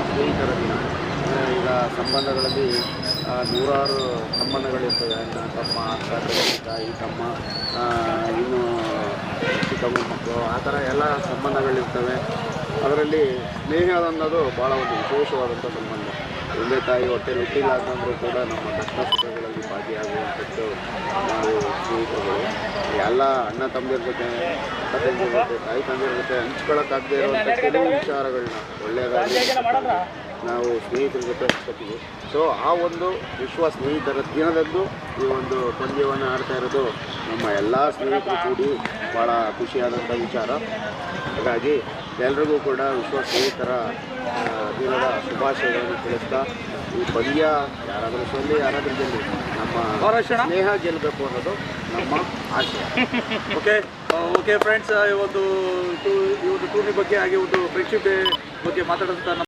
ಸ್ನೇಹಿತರ ದಿನ. ಈಗ ಸಂಬಂಧಗಳಲ್ಲಿ ನೂರಾರು ಸಂಬಂಧಗಳಿರ್ತವೆ. ಅಣ್ಣ ತಮ್ಮ, ಅಕ್ಕ ತಂಗಿ, ತಾಯಿ ತಮ್ಮ, ಇನ್ನು ಚಿಕ್ಕಮ್ಮ ಮಕ್ಕಳು, ಆ ಥರ ಎಲ್ಲ ಸಂಬಂಧಗಳಿರ್ತವೆ. ಅದರಲ್ಲಿ ಸ್ನೇಹ ಅನ್ನೋದು ಭಾಳ ಒಂದು ವಿಶೇಷವಾದಂಥ ಸಂಬಂಧ. ತಂದೆ ತಾಯಿ ಹೊಟ್ಟೆಲಿ ಹುಟ್ಟಿಲ್ಲ ಅಂತಂದರೂ ಕೂಡ ನಮ್ಮ ಕಷ್ಟ ಸುಖಗಳಲ್ಲಿ ಭಾಗಿಯಾಗುವಂಥದ್ದು ನಾವು ಸ್ನೇಹಿತರುಗಳು. ಎಲ್ಲ ಅಣ್ಣ ತಮ್ಮದಿರ ಜೊತೆ, ಅಕ್ಕ ತಂಗಿರ ಜೊತೆ, ತಾಯಿ ತಂದೆಯರ ಜೊತೆ ಹಂಚ್ಕೊಳ್ಳೋಕ್ಕಾಗದೇ ಇರುವಂಥ ಕೆಲವು ವಿಚಾರಗಳನ್ನ ಒಳ್ಳೆಯದಾಗಿ ನಾವು ಸ್ನೇಹಿತರ ಜೊತೆ ಹಂಚ್ಕೊತೀವಿ. ಸೊ ಆ ಒಂದು ವಿಶ್ವ ಸ್ನೇಹಿತರ ದಿನದಂದು ಈ ಒಂದು ಪಂದ್ಯವನ್ನು ಆಡ್ತಾ ಇರೋದು ನಮ್ಮ ಎಲ್ಲ ಸ್ನೇಹಿತರು ಕೂಡಿ ಭಾಳ ಖುಷಿಯಾದಂಥ ವಿಚಾರ. ಹಾಗಾಗಿ ಎಲ್ರಿಗೂ ಕೂಡ ವಿಶ್ವ ಸ್ನೇಹಿತರ ದಿನದ ಶುಭಾಶಯಗಳನ್ನು ತಿಳಿಸ್ತಾ, ಈ ಪಂದ್ಯ ಯಾರಾದರೂ ಸೊಲ್ಲಿ ಯಾರಾದರೂ ಗೆಲ್ಲಿ ನಮ್ಮ ಸ್ನೇಹ ಗೆಲ್ಲಬೇಕು ಅನ್ನೋದು ನಮ್ಮ ಆಶಯ. ಓಕೆ ಫ್ರೆಂಡ್ಸ್, ಈ ಒಂದು ಟೂರ್ನಿ ಬಗ್ಗೆ ಹಾಗೆ ಒಂದು ಫ್ರೆಂಡ್ಶಿಪ್ ಡೇ ಬಗ್ಗೆ ಮಾತಾಡೋಂಥ